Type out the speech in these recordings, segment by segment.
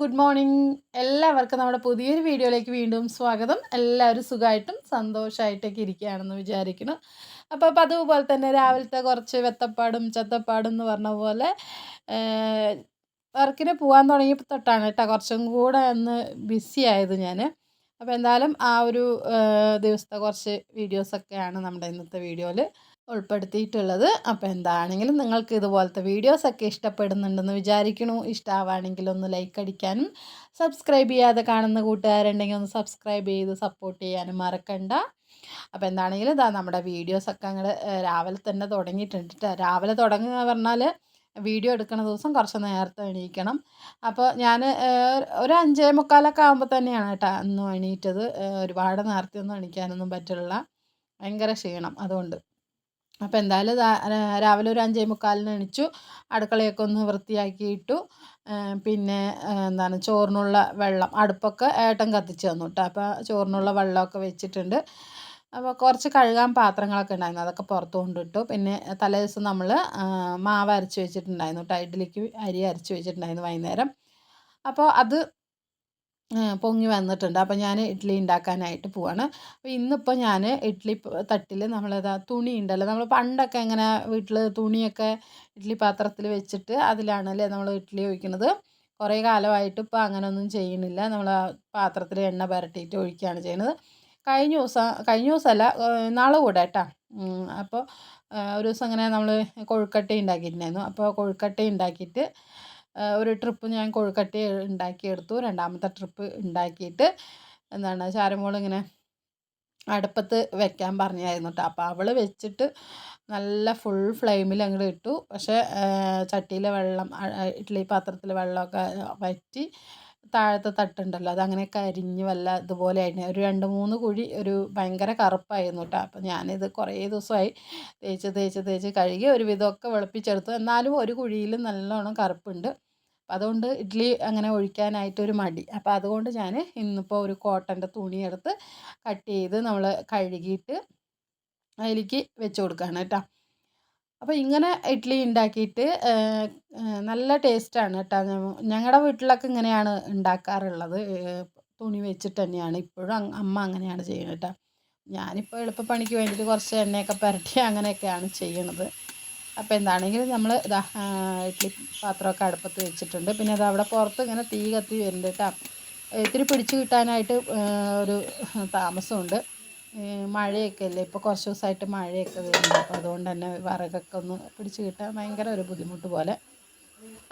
Good morning. എല്ലാവർക്കും നമ്മുടെ പുതിയൊരു വീഡിയോയിലേക്ക് വീണ്ടും സ്വാഗതം. എല്ലാവരും സുഖമായിട്ടും സന്തോഷമായിട്ടൊക്കെ ഇരിക്കുകയാണെന്ന് വിചാരിക്കുന്നു. അപ്പോൾ അതുപോലെ തന്നെ രാവിലത്തെ കുറച്ച് വെത്തപ്പാടും ചത്തപ്പാടും എന്ന് പറഞ്ഞ പോലെ വർക്കിന് പോകാൻ തുടങ്ങിയപ്പോൾ തൊട്ടാണ് കേട്ടോ കുറച്ചും കൂടെ ഒന്ന് ബിസി ആയത് ഞാൻ. അപ്പോൾ എന്തായാലും ആ ഒരു ദിവസത്തെ കുറച്ച് വീഡിയോസൊക്കെയാണ് നമ്മുടെ ഇന്നത്തെ വീഡിയോയിൽ ഉൾപ്പെടുത്തിയിട്ടുള്ളത്. അപ്പോൾ എന്താണെങ്കിലും നിങ്ങൾക്ക് ഇതുപോലത്തെ വീഡിയോസൊക്കെ ഇഷ്ടപ്പെടുന്നുണ്ടെന്ന് വിചാരിക്കണു. ഇഷ്ടമാവുകയാണെങ്കിൽ ഒന്ന് ലൈക്ക് അടിക്കാനും സബ്സ്ക്രൈബ് ചെയ്യാതെ കാണുന്ന കൂട്ടുകാരുണ്ടെങ്കിൽ ഒന്ന് സബ്സ്ക്രൈബ് ചെയ്ത് സപ്പോർട്ട് ചെയ്യാനും മറക്കണ്ട. അപ്പോൾ എന്താണെങ്കിലും ഇതാ നമ്മുടെ വീഡിയോസൊക്കെ അങ്ങോട്ട് രാവിലെ തന്നെ തുടങ്ങിയിട്ടുണ്ട് ട്ടോ. രാവിലെ തുടങ്ങുക പറഞ്ഞാൽ വീഡിയോ എടുക്കുന്ന ദിവസം കുറച്ച് നേരത്തെ എണീക്കണം. അപ്പോൾ ഞാൻ ഒരു 5:45 ആകുമ്പോൾ തന്നെയാണ് കേട്ടോ അന്ന് എണീറ്റത്. ഒരുപാട് നേരത്തെ ഒന്നും എണീക്കാനൊന്നും പറ്റില്ല, ഭയങ്കര ക്ഷീണം അതുകൊണ്ട്. അപ്പോൾ എന്തായാലും രാവിലെ ഒരു 5:45 എണീച്ചു. അടുക്കളയൊക്കെ ഒന്ന് വൃത്തിയാക്കിയിട്ടു. പിന്നെ എന്താണ് ചോറിനുള്ള വെള്ളം അടുപ്പൊക്കെ ഏട്ടൻ കത്തിച്ച് തന്നു കേട്ടോ. അപ്പോൾ ചോറിനുള്ള വെള്ളമൊക്കെ വെച്ചിട്ടുണ്ട്. അപ്പോൾ കുറച്ച് കഴുകാൻ പാത്രങ്ങളൊക്കെ ഉണ്ടായിരുന്നു, അതൊക്കെ പുറത്ത് കൊണ്ടിട്ടു. പിന്നെ തലേദിവസം നമ്മൾ മാവ് അരച്ച് വെച്ചിട്ടുണ്ടായിരുന്നു കേട്ടോ. ഇഡ്ഡലിക്ക് അരി അരച്ച് വെച്ചിട്ടുണ്ടായിരുന്നു വൈകുന്നേരം. അപ്പോൾ അത് പൊങ്ങി വന്നിട്ടുണ്ട്. അപ്പോൾ ഞാൻ ഇഡ്ഡലി ഉണ്ടാക്കാനായിട്ട് പോവാണ്. അപ്പോൾ ഇന്നിപ്പോൾ ഞാൻ ഇഡ്ഡലി തട്ടിൽ നമ്മളിതാ തുണി ഉണ്ടല്ലോ, നമ്മൾ പണ്ടൊക്കെ എങ്ങനെ വീട്ടിൽ തുണിയൊക്കെ ഇഡ്ഡലി പാത്രത്തിൽ വെച്ചിട്ട് അതിലാണല്ലേ നമ്മൾ ഇഡ്ഡലി ഒഴിക്കുന്നത്. കുറേ കാലമായിട്ട് ഇപ്പോൾ അങ്ങനെയൊന്നും ചെയ്യുന്നില്ല. നമ്മൾ ആ പാത്രത്തിൽ എണ്ണ പുരട്ടിയിട്ട് ഒഴിക്കുകയാണ് ചെയ്യുന്നത്. കഴിഞ്ഞ ദിവസമല്ല, നാളെ കൂടെ കേട്ടോ. അപ്പോൾ ഒരു ദിവസം അങ്ങനെ നമ്മൾ കൊഴുക്കട്ട ഉണ്ടാക്കിയിട്ടുണ്ടായിരുന്നു. അപ്പോൾ കൊഴുക്കട്ട ഉണ്ടാക്കിയിട്ട് ഒരു ട്രിപ്പ് ഞാൻ കൊഴുക്കട്ട ഉണ്ടാക്കിയെടുത്തു. രണ്ടാമത്തെ ട്രിപ്പ് ഉണ്ടാക്കിയിട്ട് എന്താണ് ചാരമോൾ ഇങ്ങനെ അടുപ്പത്ത് വെക്കാൻ പറഞ്ഞായിരുന്നു കേട്ടോ. അപ്പോൾ അവൾ വെച്ചിട്ട് നല്ല ഫുൾ ഫ്ലെയിമിൽ അങ്ങോട്ട് ഇട്ടു. പക്ഷേ ചട്ടിയിലെ വെള്ളം, ഇഡ്ഡലി പാത്രത്തിലെ വെള്ളമൊക്കെ വറ്റി താഴത്തെ തട്ടുണ്ടല്ലോ അതങ്ങനെ കരിഞ്ഞ് വല്ല ഇതുപോലെ ആയിരുന്നു. ഒരു 2-3 കുഴി ഒരു ഭയങ്കര കറുപ്പായിരുന്നു കേട്ടോ. അപ്പോൾ ഞാനിത് കുറേ ദിവസമായി തേച്ച് കഴുകി ഒരു വിധമൊക്കെ വെളുപ്പിച്ചെടുത്തു. എന്നാലും ഒരു കുഴിയിൽ നല്ലോണം കറുപ്പുണ്ട്. അപ്പം അതുകൊണ്ട് ഇഡ്ഡലി അങ്ങനെ ഒഴിക്കാനായിട്ടൊരു മടി. അപ്പോൾ അതുകൊണ്ട് ഞാൻ ഇന്നിപ്പോൾ ഒരു കോട്ടൻ്റെ തുണിയെടുത്ത് കട്ട് ചെയ്ത് നമ്മൾ കഴുകിയിട്ട് അതിലേക്ക് വെച്ച് കൊടുക്കുകയാണ് കേട്ടോ. അപ്പോൾ ഇങ്ങനെ ഇഡ്ഡലി ഉണ്ടാക്കിയിട്ട് നല്ല ടേസ്റ്റാണ് കേട്ടോ. ഞങ്ങളുടെ വീട്ടിലൊക്കെ ഇങ്ങനെയാണ് ഉണ്ടാക്കാറുള്ളത്. തുണി വെച്ചിട്ട് തന്നെയാണ് ഇപ്പോഴും അമ്മ അങ്ങനെയാണ് ചെയ്യുന്നത് കേട്ടോ. ഞാനിപ്പോൾ എളുപ്പപ്പണിക്ക് വേണ്ടിയിട്ട് കുറച്ച് എണ്ണയൊക്കെ പുരട്ടി അങ്ങനെയൊക്കെയാണ് ചെയ്യണത്. അപ്പോൾ എന്താണെങ്കിലും നമ്മൾ ഇതാ ഇഡ്ഡലി പാത്രമൊക്കെ അടുപ്പത്ത് വെച്ചിട്ടുണ്ട്. പിന്നെ അത് അവിടെ പുറത്ത് ഇങ്ങനെ തീ കത്തി വരുന്നുണ്ട് കേട്ടോ. ഇത്തിരി പിടിച്ച് കിട്ടാനായിട്ട് ഒരു താമസമുണ്ട്. മഴയൊക്കെ അല്ലേ, ഇപ്പോൾ കുറച്ച് ദിവസമായിട്ട് മഴയൊക്കെ വരുന്നുണ്ട്. അപ്പോൾ അതുകൊണ്ട് തന്നെ വിറകൊക്കെ ഒന്ന് പിടിച്ച് കിട്ടാൻ ഭയങ്കര ഒരു ബുദ്ധിമുട്ട് പോലെ.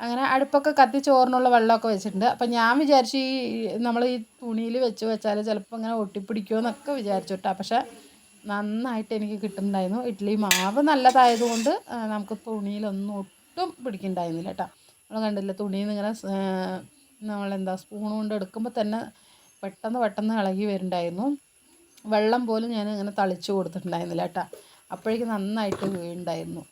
അങ്ങനെ അടുപ്പൊക്കെ കത്തി ചോറിനുള്ള വെള്ളമൊക്കെ വെച്ചിട്ടുണ്ട്. അപ്പം ഞാൻ വിചാരിച്ചു നമ്മൾ ഈ തുണിയിൽ വെച്ചാൽ ചിലപ്പോൾ ഇങ്ങനെ ഒട്ടിപ്പിടിക്കുമോ എന്നൊക്കെ വിചാരിച്ചു കേട്ടോ. പക്ഷേ നന്നായിട്ട് എനിക്ക് കിട്ടുന്നുണ്ടായിരുന്നു. ഇഡ്ഡലി മാവ് നല്ലതായതുകൊണ്ട് നമുക്ക് തുണിയിലൊന്നും ഒട്ടും പിടിക്കുന്നുണ്ടായിരുന്നില്ല കേട്ടോ. നമ്മൾ കണ്ടില്ല, തുണിയിൽ നിന്ന് ഇങ്ങനെ നമ്മളെന്താ സ്പൂൺ കൊണ്ട് എടുക്കുമ്പോൾ തന്നെ പെട്ടെന്ന് ഇളകി വരുന്നുണ്ടായിരുന്നു. വെള്ളം പോലും ഞാൻ ഇങ്ങനെ തളിച്ച് കൊടുത്തിട്ടുണ്ടായിരുന്നില്ല കേട്ടോ. അപ്പോഴേക്കും നന്നായിട്ട് വീഴുന്നുണ്ടായിരുന്നു.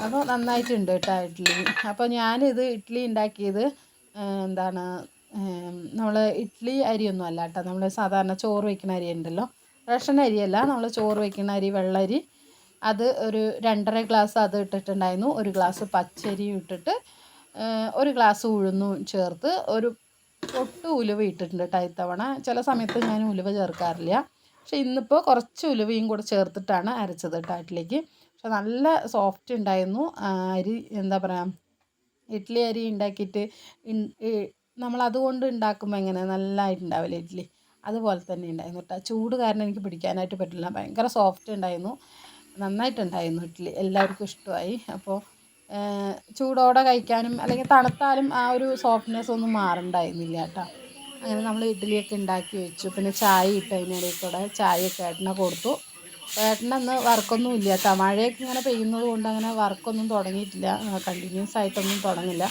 അപ്പോൾ നന്നായിട്ടുണ്ട് കേട്ടോ ഇഡ്ഡലി. അപ്പോൾ ഞാനിത് ഇഡ്ഡലി ഉണ്ടാക്കിയത് എന്താണ് നമ്മൾ ഇഡ്ഡലി അരിയൊന്നും അല്ല കേട്ടോ. നമ്മൾ സാധാരണ ചോറ് വയ്ക്കുന്ന അരി ഉണ്ടല്ലോ, റേഷൻ അരിയല്ല, നമ്മൾ ചോറ് വയ്ക്കുന്ന അരി, വെള്ളരി. അത് ഒരു 2.5 ഗ്ലാസ് അത് ഇട്ടിട്ടുണ്ടായിരുന്നു. 1 ഗ്ലാസ് പച്ചരിയും ഇട്ടിട്ട് 1 ഗ്ലാസ് ഉഴുന്നും ചേർത്ത് ഒരു ഒട്ട് ഉലുവ ഇട്ടിട്ടുണ്ട് കേട്ടോ ഇത്തവണ. ചില സമയത്ത് ഞാൻ ഉലുവ ചേർക്കാറില്ല. പക്ഷേ ഇന്നിപ്പോൾ കുറച്ച് ഉലുവയും കൂടെ ചേർത്തിട്ടാണ് അരച്ചത് കേട്ടോ ഇഡ്ഡലിക്ക്. പക്ഷെ നല്ല സോഫ്റ്റ് ഉണ്ടായിരുന്നു അരി. എന്താ പറയുക, ഇഡ്ഡലി അരി ഉണ്ടാക്കിയിട്ട് നമ്മളതുകൊണ്ട് ഉണ്ടാക്കുമ്പോൾ എങ്ങനെ നല്ലതായിട്ടുണ്ടാവില്ല ഇഡ്ഡലി, അതുപോലെ തന്നെ ഉണ്ടായിരുന്നു കേട്ടോ. ചൂട് കാരണം എനിക്ക് പിടിക്കാനായിട്ട് പറ്റില്ല, ഭയങ്കര സോഫ്റ്റ് ഉണ്ടായിരുന്നു, നന്നായിട്ടുണ്ടായിരുന്നു ഇഡ്ഡലി. എല്ലാവർക്കും ഇഷ്ടമായി. അപ്പോൾ ചൂടോടെ കഴിക്കാനും അല്ലെങ്കിൽ തണുത്താലും ആ ഒരു സോഫ്റ്റ്നെസ് ഒന്നും മാറണ്ടായിരുന്നില്ല കേട്ടോ. അങ്ങനെ നമ്മൾ ഇഡ്ഡലിയൊക്കെ ഉണ്ടാക്കി വെച്ചു. പിന്നെ ചായ ഇട്ട് അതിനിടയിൽ കൂടെ ചായയൊക്കെ ഏട്ടനെ കൊടുത്തു. ഏട്ടനന്ന് വർക്കൊന്നും ഇല്ല കേട്ടോ. മഴയൊക്കെ ഇങ്ങനെ പെയ്യുന്നത് കൊണ്ട് അങ്ങനെ വർക്കൊന്നും തുടങ്ങിയിട്ടില്ല, കണ്ടിന്യൂസ് ആയിട്ടൊന്നും തുടങ്ങില്ല.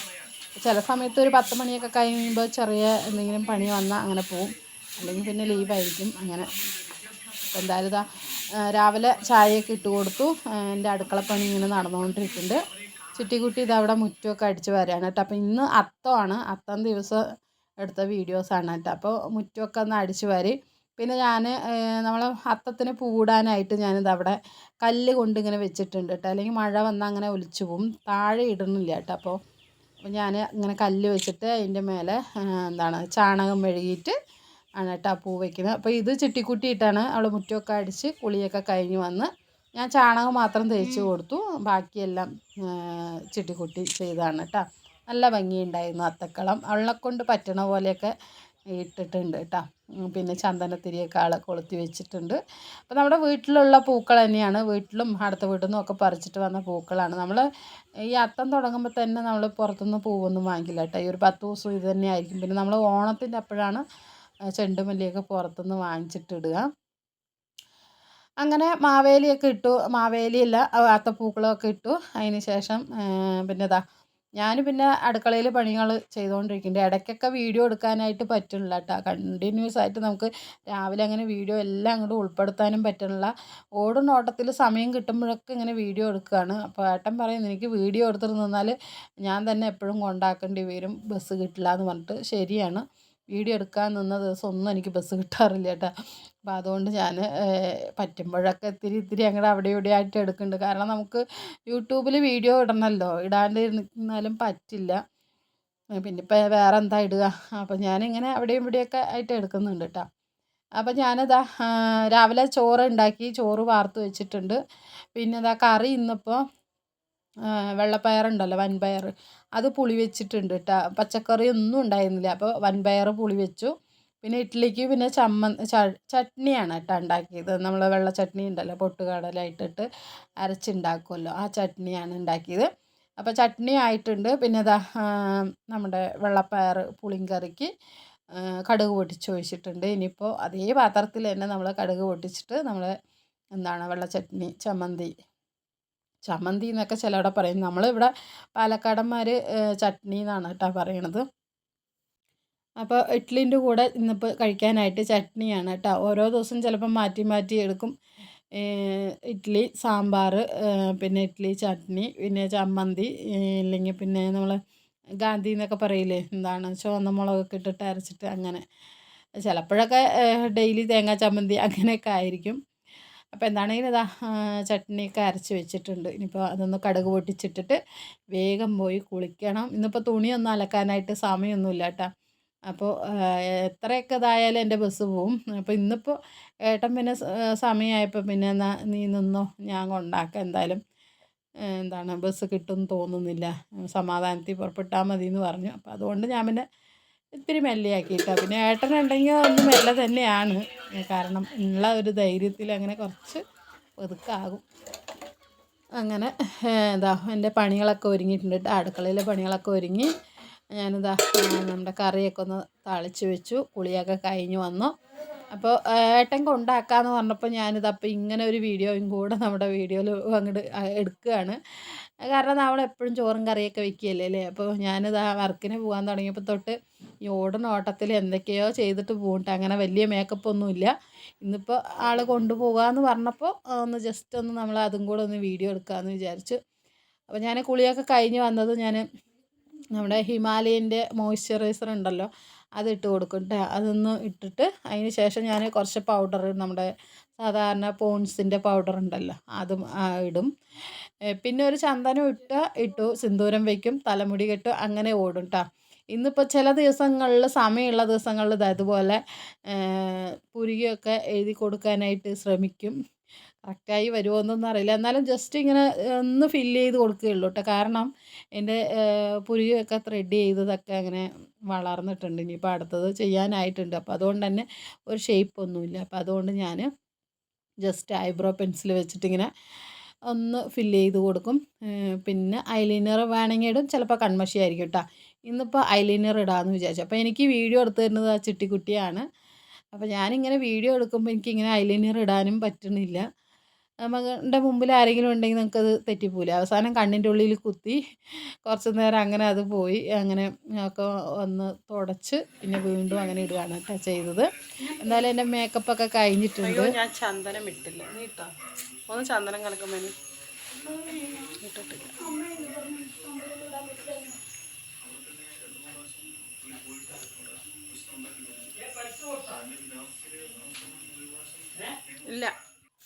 ചില സമയത്ത് ഒരു 10 മണിയൊക്കെ കഴിയുമ്പോൾ ചെറിയ എന്തെങ്കിലും പണി വന്നാൽ അങ്ങനെ പോവും, അല്ലെങ്കിൽ പിന്നെ ലീവായിരിക്കും അങ്ങനെ. അപ്പോൾ എന്തായാലും ഇതാ രാവിലെ ചായയൊക്കെ ഇട്ട് കൊടുത്തു. എൻ്റെ അടുക്കളപ്പണി ഇങ്ങനെ നടന്നുകൊണ്ടിരിക്കുന്നുണ്ട്. ചിട്ടിക്കുട്ടി ഇതവിടെ മുറ്റമൊക്കെ അടിച്ച് വരികയാണ് കേട്ടോ. അപ്പോൾ ഇന്ന് അത്തമാണ്, അത്തം ദിവസം എടുത്ത വീഡിയോസാണ് കേട്ടോ. അപ്പോൾ മുറ്റമൊക്കെ ഒന്ന് അടിച്ച് വാരി. പിന്നെ ഞാൻ നമ്മൾ അത്തത്തിന് പൂടാനായിട്ട് ഞാനിതവിടെ കല്ല് കൊണ്ട് ഇങ്ങനെ വെച്ചിട്ടുണ്ട് കേട്ടോ. അല്ലെങ്കിൽ മഴ വന്നാൽ അങ്ങനെ ഒലിച്ചു പോവും, താഴെ ഇടുന്നില്ല കേട്ടോ. അപ്പോൾ ഞാൻ ഇങ്ങനെ കല്ല് വെച്ചിട്ട് അതിൻ്റെ മേലെ എന്താണ് ചാണകം മെഴുകിയിട്ട് ആണ് കേട്ടോ ആ പൂ വയ്ക്കുന്നത്. അപ്പോൾ ഇത് ചിട്ടിക്കുട്ടിയിട്ടാണ് അവൾ മുറ്റമൊക്കെ അടിച്ച് കുളിയൊക്കെ കഴിഞ്ഞ് വന്ന് ഞാൻ ചാണകം മാത്രം തേച്ച് കൊടുത്തു. ബാക്കിയെല്ലാം ചിട്ടിക്കുട്ടി ചെയ്തതാണ് കേട്ടോ. നല്ല ഭംഗിയുണ്ടായിരുന്നു അത്തക്കളം. അവളെക്കൊണ്ട് പറ്റണ പോലെയൊക്കെ ഇട്ടിട്ടുണ്ട് കേട്ടോ. പിന്നെ ചന്ദനത്തിരിയൊക്കെ ആൾ കൊളുത്തി വെച്ചിട്ടുണ്ട്. അപ്പോൾ നമ്മുടെ വീട്ടിലുള്ള പൂക്കൾ തന്നെയാണ്. വീട്ടിലും അടുത്ത വീട്ടിൽ നിന്നും ഒക്കെ പറിച്ചിട്ട് വന്ന പൂക്കളാണ്. നമ്മൾ ഈ അത്തം തുടങ്ങുമ്പോൾ തന്നെ നമ്മൾ പുറത്തുനിന്ന് പൂവൊന്നും വാങ്ങിക്കില്ല കേട്ടോ. ഈ ഒരു 10 ദിവസം ഇത് തന്നെ ആയിരിക്കും. പിന്നെ നമ്മൾ ഓണത്തിൻ്റെ അപ്പോഴാണ് ചെണ്ടുമല്ലിയൊക്കെ പുറത്തുനിന്ന് വാങ്ങിച്ചിട്ടിടുക. അങ്ങനെ മാവേലിയൊക്കെ ഇട്ടു. മാവേലിയല്ല അത്തപ്പൂക്കളമൊക്കെ ഇട്ടു. അതിന് ശേഷം പിന്നെ ഞാൻ പിന്നെ അടുക്കളയിൽ പണികൾ ചെയ്തുകൊണ്ടിരിക്കുന്നുണ്ട്. ഇടയ്ക്കൊക്കെ വീഡിയോ എടുക്കാനായിട്ട് പറ്റുന്നില്ല കേട്ടോ. കണ്ടിന്യൂസ് ആയിട്ട് നമുക്ക് രാവിലെ അങ്ങനെ വീഡിയോ എല്ലാം അങ്ങോട്ട് ഉൾപ്പെടുത്താനും പറ്റുന്നില്ല. ഓടുന്ന ഓട്ടത്തിൽ സമയം കിട്ടുമ്പോഴൊക്കെ ഇങ്ങനെ വീഡിയോ എടുക്കുകയാണ്. അപ്പോൾ ഏട്ടൻ പറയും എനിക്ക് വീഡിയോ എടുത്തിട്ട് നിന്നാൽ ഞാൻ തന്നെ എപ്പോഴും കൊണ്ടാക്കേണ്ടി വരും, ബസ് കിട്ടില്ല എന്ന് പറഞ്ഞിട്ട്. ശരിയാണ്, വീഡിയോ എടുക്കാൻ നിന്ന ദിവസം ഒന്നും എനിക്ക് ബസ് കിട്ടാറില്ല കേട്ടോ. അപ്പോൾ അതുകൊണ്ട് ഞാൻ പറ്റുമ്പോഴൊക്കെ ഇത്തിരി അങ്ങോട്ട് അവിടെ ഇവിടെ ആയിട്ട് എടുക്കുന്നുണ്ട്. കാരണം നമുക്ക് യൂട്യൂബിൽ വീഡിയോ ഇടണമല്ലോ, ഇടാണ്ട് ഇരുന്നാലും പറ്റില്ല. പിന്നെ ഇപ്പോൾ വേറെ എന്താ ഇടുക. അപ്പോൾ ഞാനിങ്ങനെ അവിടെയും ഇവിടെയൊക്കെ ആയിട്ട് എടുക്കുന്നുണ്ട് കേട്ടോ. അപ്പോൾ ഞാനിതാ രാവിലെ ചോറ് ഉണ്ടാക്കി, ചോറ് വാർത്ത് വെച്ചിട്ടുണ്ട്. പിന്നെ കറി ഇന്നിപ്പോൾ വെള്ളപ്പയറുണ്ടല്ലോ, വൻപയർ, അത് പുളി വെച്ചിട്ടുണ്ട് കേട്ടോ. പച്ചക്കറി ഒന്നും ഉണ്ടായിരുന്നില്ല. അപ്പോൾ വൻപയർ പുളി വെച്ചു. പിന്നെ ഇഡ്ഡലിക്ക് പിന്നെ ചട്നിയാണ് കേട്ടോ ഉണ്ടാക്കിയത്. നമ്മൾ വെള്ള ചട്നി ഉണ്ടല്ലോ, പൊട്ടുകടല ഇട്ടിട്ട് അരച്ചുണ്ടാക്കുമല്ലോ, ആ ചട്നിയാണ് ഉണ്ടാക്കിയത്. അപ്പോൾ ചട്നി ആയിട്ടുണ്ട്. പിന്നെ നമ്മുടെ വെള്ളപ്പയർ പുളിങ്കറിക്ക് കടുക് പൊട്ടിച്ച് ഒഴിച്ചിട്ടുണ്ട്. ഇനിയിപ്പോൾ അതേ പാത്രത്തിൽ തന്നെ നമ്മൾ കടുക് പൊട്ടിച്ചിട്ട് നമ്മൾ എന്താണ് വെള്ള ചമ്മന്തി എന്നൊക്കെ ചിലവിടെ പറയും. നമ്മളിവിടെ പാലക്കാടന്മാർ ചട്നി എന്നാണ് കേട്ടോ പറയണത്. അപ്പോൾ ഇഡ്ഡലിൻ്റെ കൂടെ ഇന്നിപ്പോൾ കഴിക്കാനായിട്ട് ചട്നിയാണ് കേട്ടോ. ഓരോ ദിവസം ചിലപ്പോൾ മാറ്റി മാറ്റി എടുക്കും. ഇഡ്ഡലി, സാമ്പാർ, പിന്നെ ഇഡ്ഡലി ചട്നി, പിന്നെ ചമ്മന്തി, ഇല്ലെങ്കിൽ പിന്നെ നമ്മൾ ഗാന്ധി എന്നൊക്കെ പറയില്ലേ, എന്താണ് ചുവന്ന മുളകൊക്കെ ഇട്ടിട്ട് അരച്ചിട്ട് അങ്ങനെ. ചിലപ്പോഴൊക്കെ ഡെയിലി തേങ്ങാ ചമ്മന്തി അങ്ങനെയൊക്കെ ആയിരിക്കും. അപ്പോൾ എന്താണെങ്കിലും ചട്നിയൊക്കെ അരച്ച് വെച്ചിട്ടുണ്ട്. ഇനിയിപ്പോൾ അതൊന്ന് കടുക് പൊട്ടിച്ചിട്ടിട്ട് വേഗം പോയി കുളിക്കണം. ഇന്നിപ്പോൾ തുണിയൊന്നും അലക്കാനായിട്ട് സമയമൊന്നുമില്ല കേട്ടോ. അപ്പോൾ എത്രയൊക്കെ ഇതായാലും എൻ്റെ ബസ് പോവും. അപ്പോൾ ഇന്നിപ്പോൾ ഏട്ടൻ പിന്നെ സമയമായപ്പോൾ പിന്നെ എന്നാൽ നീ നിന്നോ, ഞാൻ കൊണ്ടാക്കാം, എന്തായാലും എന്താണ് ബസ് കിട്ടുമെന്ന് തോന്നുന്നില്ല, സമാധാനത്തിൽ പുറപ്പെട്ടാൽ മതി എന്ന് പറഞ്ഞു. അപ്പോൾ അതുകൊണ്ട് ഞാൻ പിന്നെ ഇത്തിരി മെല്ലെയാക്കിയിട്ടാണ്. പിന്നെ ഏട്ടനുണ്ടെങ്കിൽ ഒന്ന് മെല്ലെ തന്നെയാണ്. കാരണം ഉള്ള ഒരു ധൈര്യത്തിൽ അങ്ങനെ കുറച്ച് ഒതുക്കാകും. അങ്ങനെ എൻ്റെ പണികളൊക്കെ ഒരുങ്ങിയിട്ടുണ്ട്. അടുക്കളയിലെ പണികളൊക്കെ ഒരുങ്ങി. ഞാനിതാ നമ്മുടെ കറിയൊക്കെ ഒന്ന് താളിച്ച് വെച്ചു. കുളിയൊക്കെ കഴിഞ്ഞ് വന്നു. അപ്പോൾ ഏട്ടൻ കൊണ്ടാക്കാമെന്ന് പറഞ്ഞപ്പോൾ ഞാനിതപ്പോൾ ഇങ്ങനെ ഒരു വീഡിയോയും കൂടെ നമ്മുടെ വീഡിയോയിൽ അങ്ങോട്ട് എടുക്കുകയാണ്. കാരണം നമ്മളെപ്പോഴും ചോറും കറിയൊക്കെ വെക്കുകയല്ലേ അല്ലേ. അപ്പോൾ ഞാനിതാ വർക്കിന് പോകാൻ തുടങ്ങിയപ്പോൾ തൊട്ട് ഈ ഓടുന്ന ഓട്ടത്തിൽ എന്തൊക്കെയോ ചെയ്തിട്ട് പോകുന്നുണ്ട്. അങ്ങനെ വലിയ മേക്കപ്പ് ഒന്നുമില്ല. ഇന്നിപ്പോൾ ആൾ കൊണ്ടുപോകാമെന്ന് പറഞ്ഞപ്പോൾ ഒന്ന് ജസ്റ്റ് ഒന്ന് നമ്മൾ അതും കൂടെ ഒന്ന് വീഡിയോ എടുക്കാമെന്ന് വിചാരിച്ചു. അപ്പോൾ ഞാൻ കുളിയൊക്കെ കഴിഞ്ഞ് വന്നത് ഞാൻ നമ്മുടെ ഹിമാലയൻ്റെ മോയ്സ്ചറൈസർ ഉണ്ടല്ലോ, അതിട്ട് കൊടുക്കും കേട്ടോ. അതൊന്ന് ഇട്ടിട്ട് അതിന് ശേഷം ഞാൻ കുറച്ച് പൗഡർ, നമ്മുടെ സാധാരണ പോൺസിൻ്റെ പൗഡർ ഉണ്ടല്ലോ, അതും ഇടും. പിന്നെ ഒരു ചന്ദനം ഇട്ടു, സിന്ദൂരം വയ്ക്കും, തലമുടി കെട്ടും, അങ്ങനെ ഓടും കേട്ടോ. ഇന്നിപ്പോൾ ചില ദിവസങ്ങളിൽ, സമയമുള്ള ദിവസങ്ങളിൽ അതുപോലെ പുരികയൊക്കെ എഴുതി കൊടുക്കാനായിട്ട് ശ്രമിക്കും. കറക്റ്റായി വരുമോ എന്നൊന്നും അറിയില്ല. എന്നാലും ജസ്റ്റ് ഇങ്ങനെ ഒന്ന് ഫില്ല് ചെയ്ത് കൊടുക്കുകയുള്ളൂ കേട്ടോ. കാരണം എൻ്റെ പുരികയൊക്കെ ത്രെഡ് ചെയ്തതൊക്കെ അങ്ങനെ വളർന്നിട്ടുണ്ട്. ഇനിയിപ്പോൾ അടുത്തത് ചെയ്യാനായിട്ടുണ്ട്. അപ്പോൾ അതുകൊണ്ട് തന്നെ ഒരു ഷേപ്പൊന്നുമില്ല. അപ്പോൾ അതുകൊണ്ട് ഞാൻ ജസ്റ്റ് ഐബ്രോ പെൻസിൽ വെച്ചിട്ടിങ്ങനെ ഒന്ന് ഫില്ല് ചെയ്ത് കൊടുക്കും. പിന്നെ ഐലൈനർ വേണമെങ്കിൽ ഇടും, ചിലപ്പോൾ കൺമഷി ആയിരിക്കും കേട്ടോ. ഇന്നിപ്പോൾ ഐലൈനർ ഇടാമെന്ന് വിചാരിച്ചു. അപ്പോൾ എനിക്ക് വീഡിയോ എടുത്ത് തരുന്നത് ആ ചിട്ടിക്കുട്ടിയാണ്. അപ്പോൾ ഞാനിങ്ങനെ വീഡിയോ എടുക്കുമ്പോൾ എനിക്കിങ്ങനെ ഐലൈനർ ഇടാനും പറ്റുന്നില്ല. നമ്മുടെ മുമ്പിൽ ആരെങ്കിലും ഉണ്ടെങ്കിൽ നമുക്കത് തെറ്റിപ്പോവില്ല. അവസാനം കണ്ണിൻ്റെ ഉള്ളിൽ കുത്തി കുറച്ച് നേരം അങ്ങനെ അത് പോയി. അങ്ങനെ ഒക്കെ ഒന്ന് തുടച്ച് പിന്നെ വീണ്ടും അങ്ങനെ ഇടുകയാണ് കേട്ടോ ചെയ്തത്. എന്നാലും എൻ്റെ മേക്കപ്പൊക്കെ കഴിഞ്ഞിട്ടുണ്ട്. ഞാൻ ചന്ദനം ഇട്ടില്ല, നീ ഇട്ടോ ഒന്ന് ചന്ദനം കലക്കുമ്പോൾ ഇട്ടിട്ടില്ല. ഇല്ല.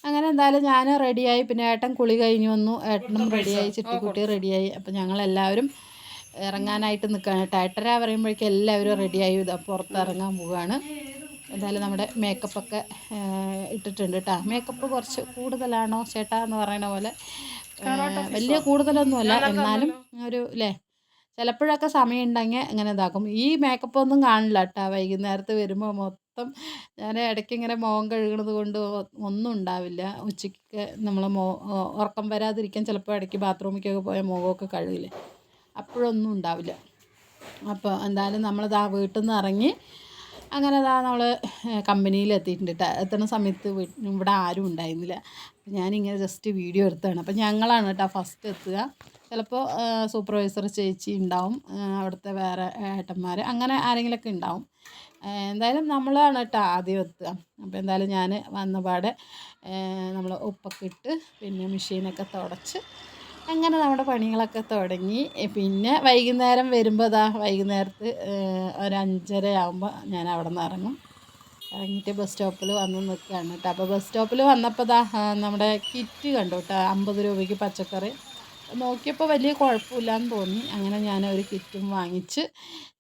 അങ്ങനെ എന്തായാലും ഞാൻ റെഡിയായി. പിന്നെ ഏട്ടൻ കുളി കഴിഞ്ഞ് വന്നു, ഏട്ടനും റെഡിയായി, ചിട്ടിക്കുട്ടി റെഡിയായി. അപ്പം ഞങ്ങളെല്ലാവരും ഇറങ്ങാനായിട്ട് നിൽക്കുകയാണ്. 8:30 പറയുമ്പോഴേക്കും എല്ലാവരും റെഡിയായി ഇതാ പുറത്തിറങ്ങാൻ പോവുകയാണ്. എന്തായാലും നമ്മുടെ മേക്കപ്പൊക്കെ ഇട്ടിട്ടുണ്ട് കേട്ടോ. മേക്കപ്പ് കുറച്ച് കൂടുതലാണോ ചേട്ടാ എന്ന് പറയുന്ന പോലെ വലിയ കൂടുതലൊന്നുമല്ല, എന്നാലും ഒരു അല്ലേ ചിലപ്പോഴൊക്കെ സമയം ഉണ്ടെങ്കിൽ അങ്ങനെ ഇതാക്കും. ഈ മേക്കപ്പ് ഒന്നും കാണില്ല കേട്ടോ. വൈകുന്നേരത്ത് വരുമ്പോൾ മൊത്തം ഞാൻ ഇടയ്ക്ക് ഇങ്ങനെ മുഖം കഴുകണത് കൊണ്ട് ഒന്നും ഉണ്ടാവില്ല. ഉച്ചയ്ക്ക് നമ്മൾ ഉറക്കം വരാതിരിക്കാൻ ചിലപ്പോൾ ഇടയ്ക്ക് ബാത്റൂമിലേക്കൊക്കെ പോയാൽ മുഖമൊക്കെ കഴുകില്ലേ, അപ്പോഴൊന്നും ഉണ്ടാവില്ല. അപ്പോൾ എന്തായാലും നമ്മളിതാ വീട്ടിൽ നിന്ന് ഇറങ്ങി അങ്ങനെ നമ്മൾ കമ്പനിയിൽ എത്തിയിട്ടുണ്ട് കേട്ടോ. എത്തുന്ന സമയത്ത് ഇവിടെ ആരും ഉണ്ടായിരുന്നില്ല. ഞാനിങ്ങനെ ജസ്റ്റ് വീഡിയോ എടുത്തതാണ്. അപ്പോൾ ഞങ്ങളാണ് കേട്ടോ ഫസ്റ്റ് എത്തുക. ചിലപ്പോൾ സൂപ്പർവൈസർ ചേച്ചി ഉണ്ടാവും, അവിടുത്തെ വേറെ ഏട്ടന്മാർ, അങ്ങനെ ആരെങ്കിലുമൊക്കെ ഉണ്ടാവും. എന്തായാലും നമ്മളാണ് കേട്ടോ ആദ്യം എത്തുക. അപ്പോൾ എന്തായാലും ഞാൻ വന്നപാടെ നമ്മൾ ഉപ്പൊക്കെ ഇട്ട് പിന്നെ മെഷീനൊക്കെ തുടച്ച് അങ്ങനെ നമ്മുടെ പണികളൊക്കെ തുടങ്ങി. പിന്നെ വൈകുന്നേരം വരുമ്പോൾ വൈകുന്നേരത്ത് ഒരു 5:30 ആകുമ്പോൾ ഞാൻ അവിടെ നിന്ന് ഇറങ്ങും. ഇറങ്ങിയിട്ട് ബസ് സ്റ്റോപ്പിൽ വന്ന് നിൽക്കുകയാണ് കേട്ടോ. അപ്പോൾ ബസ് സ്റ്റോപ്പിൽ വന്നപ്പോൾ നമ്മുടെ കിറ്റ് കണ്ടു കേട്ടോ. 50 രൂപയ്ക്ക് പച്ചക്കറി നോക്കിയപ്പോൾ വലിയ കുഴപ്പമില്ലാന്ന് തോന്നി. അങ്ങനെ ഞാൻ ഒരു കിറ്റും വാങ്ങിച്ച്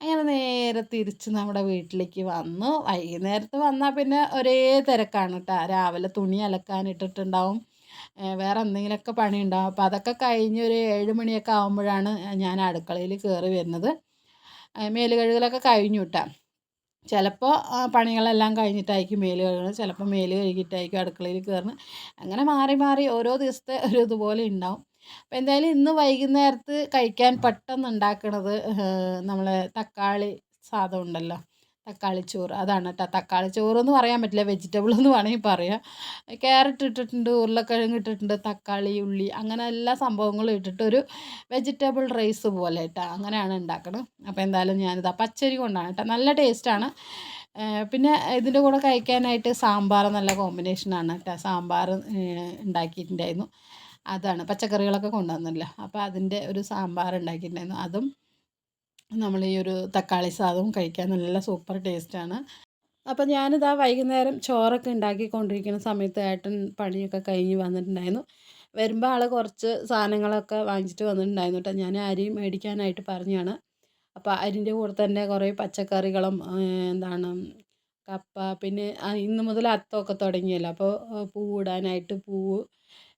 അങ്ങനെ നേരെ തിരിച്ച് നമ്മുടെ വീട്ടിലേക്ക് വന്നു. വൈകുന്നേരത്ത് വന്നാൽ പിന്നെ ഒരേ തിരക്കാണ് കേട്ടോ. രാവിലെ തുണി അലക്കാനിട്ടിട്ടുണ്ടാവും, വേറെ എന്തെങ്കിലുമൊക്കെ പണിയുണ്ടാവും. അപ്പോൾ അതൊക്കെ കഴിഞ്ഞ് ഒരു 7 മണിയൊക്കെ ആകുമ്പോഴാണ് ഞാൻ അടുക്കളയിൽ കയറി വരുന്നത്. മേല് കഴുകലൊക്കെ കഴിഞ്ഞു കേട്ടോ. ചിലപ്പോൾ പണികളെല്ലാം കഴിഞ്ഞിട്ടായിരിക്കും മേല് കഴുകുന്നത്, ചിലപ്പോൾ മേല് കഴുകിയിട്ടായിരിക്കും അടുക്കളയിൽ കയറുന്നത്. അങ്ങനെ മാറി മാറി ഓരോ ദിവസത്തെ ഒരു ഇതുപോലെ ഉണ്ടാവും. അപ്പോൾ എന്തായാലും ഇന്ന് വൈകുന്നേരത്ത് കഴിക്കാൻ പെട്ടെന്ന് ഉണ്ടാക്കണത് നമ്മളെ തക്കാളി സാദം ഉണ്ടല്ലോ, തക്കാളി ചോറ്, അതാണ് കേട്ടോ. തക്കാളി ചോറ് എന്ന് പറയാൻ പറ്റില്ല, വെജിറ്റബിൾ എന്ന് വേണമെങ്കിൽ പറയാം. ക്യാരറ്റ് ഇട്ടിട്ടുണ്ട്, ഉരുളക്കിഴങ്ങ് ഇട്ടിട്ടുണ്ട്, തക്കാളി, ഉള്ളി, അങ്ങനെ എല്ലാ സംഭവങ്ങളും ഇട്ടിട്ടൊരു വെജിറ്റബിൾ റൈസ് പോലെ കേട്ടോ. അങ്ങനെയാണ് ഉണ്ടാക്കുന്നത്. അപ്പോൾ എന്തായാലും ഞാനിതാ പച്ചരി കൊണ്ടാണ് കേട്ടോ, നല്ല ടേസ്റ്റാണ്. പിന്നെ ഇതിൻ്റെ കൂടെ കഴിക്കാനായിട്ട് സാമ്പാർ നല്ല കോമ്പിനേഷനാണ് കേട്ടോ. സാമ്പാർ ഉണ്ടാക്കിയിട്ടുണ്ടായിരുന്നു. അതാണ് പച്ചക്കറികളൊക്കെ കൊണ്ടുവന്നല്ലോ, അപ്പോൾ അതിൻ്റെ ഒരു സാമ്പാർ ഉണ്ടാക്കിയിട്ടുണ്ടായിരുന്നു. അതും നമ്മൾ ഈ ഒരു തക്കാളി സാദവും കഴിക്കാൻ നല്ല സൂപ്പർ ടേസ്റ്റാണ്. അപ്പോൾ ഞാനിതാ വൈകുന്നേരം ചോറൊക്കെ ഉണ്ടാക്കിക്കൊണ്ടിരിക്കുന്ന സമയത്ത് ഏട്ടൻ പണിയൊക്കെ കഴിഞ്ഞ് വന്നിട്ടുണ്ടായിരുന്നു. വരുമ്പോൾ ആൾ കുറച്ച് സാധനങ്ങളൊക്കെ വാങ്ങിച്ചിട്ട് വന്നിട്ടുണ്ടായിരുന്നു കേട്ടോ. ഞാൻ അരി മേടിക്കാനായിട്ട് പറഞ്ഞാണ്. അപ്പോൾ അരിൻ്റെ കൂടെ തന്നെ കുറേ പച്ചക്കറികളും എന്താണ് കപ്പ, പിന്നെ ഇന്ന് മുതൽ അത്തമൊക്കെ തുടങ്ങിയല്ലോ, അപ്പോൾ പൂവിടാനായിട്ട് പൂവ്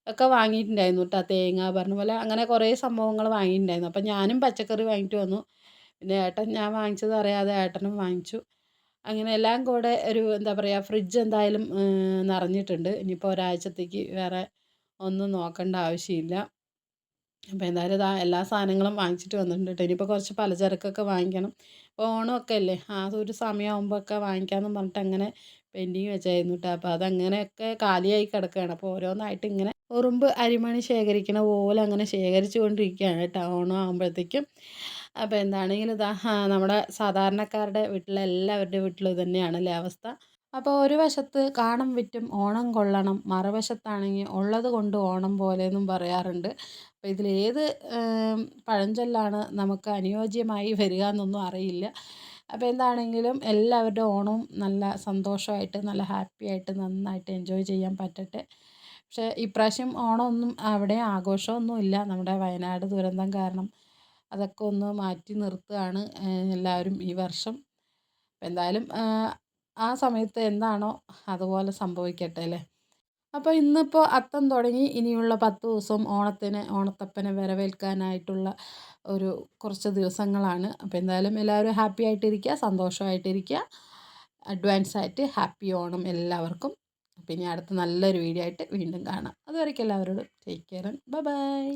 ഒക്കെ വാങ്ങിയിട്ടുണ്ടായിരുന്നു കേട്ടോ. തേങ്ങ പറഞ്ഞ പോലെ അങ്ങനെ കുറേ സംഭവങ്ങൾ വാങ്ങിയിട്ടുണ്ടായിരുന്നു. അപ്പോൾ ഞാനും പച്ചക്കറി വാങ്ങിയിട്ട് വന്നു. പിന്നെ ഏട്ടൻ ഞാൻ വാങ്ങിച്ചത് അറിയാതെ ഏട്ടനും വാങ്ങിച്ചു. അങ്ങനെ എല്ലാം കൂടെ ഒരു എന്താ പറയുക, ഫ്രിഡ്ജ് എന്തായാലും നിറഞ്ഞിട്ടുണ്ട്. ഇനിയിപ്പോൾ ഒരാഴ്ചത്തേക്ക് വേറെ ഒന്നും നോക്കേണ്ട ആവശ്യമില്ല. അപ്പോൾ എന്തായാലും എല്ലാ സാധനങ്ങളും വാങ്ങിച്ചിട്ട് വന്നിട്ടുണ്ട് കേട്ടോ. ഇനിയിപ്പോൾ കുറച്ച് പലചരക്കൊക്കെ വാങ്ങിക്കണം. ഇപ്പോൾ ഓണമൊക്കെ അല്ലേ, ആ ഒരു സമയമാകുമ്പോഴൊക്കെ വാങ്ങിക്കാമെന്ന് പറഞ്ഞിട്ട് അങ്ങനെ പെൻഡിങ് വെച്ചായിരുന്നു കേട്ടോ. അപ്പോൾ അതങ്ങനെയൊക്കെ കാലിയായി കിടക്കുകയാണ്. അപ്പോൾ ഓരോന്നായിട്ട് ഇങ്ങനെ ഉറുമ്പ് അരിമണി ശേഖരിക്കണ പോലെ അങ്ങനെ ശേഖരിച്ചു കൊണ്ടിരിക്കുകയാണ് കേട്ടോ ഓണം ആകുമ്പോഴത്തേക്കും. അപ്പോൾ എന്താണെങ്കിലും നമ്മുടെ സാധാരണക്കാരുടെ വീട്ടിലെ എല്ലാവരുടെ വീട്ടിലും ഇത് തന്നെയാണല്ലേ അവസ്ഥ. അപ്പോൾ ഒരു വശത്ത് കാണം വിറ്റും ഓണം കൊള്ളണം, മറുവശത്താണെങ്കിൽ ഉള്ളത് കൊണ്ട് ഓണം പോലെ എന്നും പറയാറുണ്ട്. അപ്പോൾ ഇതിലേത് പഴഞ്ചൊല്ലാണ് നമുക്ക് അനുയോജ്യമായി വരിക എന്നൊന്നും അറിയില്ല. അപ്പോൾ എന്താണെങ്കിലും എല്ലാവരുടെ ഓണവും നല്ല സന്തോഷമായിട്ട് നല്ല ഹാപ്പി ആയിട്ട് നന്നായിട്ട് എൻജോയ് ചെയ്യാൻ പറ്റട്ടെ. പക്ഷേ ഇപ്രാവശ്യം ഓണമൊന്നും അവിടെ ആഘോഷമൊന്നുമില്ല. നമ്മുടെ വയനാട് ദുരന്തം കാരണം അതൊക്കെ ഒന്ന് മാറ്റി നിർത്തുകയാണ് എല്ലാവരും ഈ വർഷം. എന്തായാലും ആ സമയത്ത് എന്താണോ അതുപോലെ സംഭവിക്കട്ടെ അല്ലേ. അപ്പോൾ ഇന്നിപ്പോൾ അത്തം തുടങ്ങി, ഇനിയുള്ള 10 ദിവസം ഓണത്തപ്പനെ വരവേൽക്കാനായിട്ടുള്ള ഒരു കുറച്ച് ദിവസങ്ങളാണ്. അപ്പോൾ എന്തായാലും എല്ലാവരും ഹാപ്പി ആയിട്ടിരിക്കുക, സന്തോഷമായിട്ടിരിക്കുക. അഡ്വാൻസ് ആയിട്ട് ഹാപ്പി ഓണം എല്ലാവർക്കും. പിന്നെ അടുത്ത നല്ലൊരു വീഡിയോ ആയിട്ട് വീണ്ടും കാണാം. അതുവരേക്കും എല്ലാവരോടും take care and bye bye.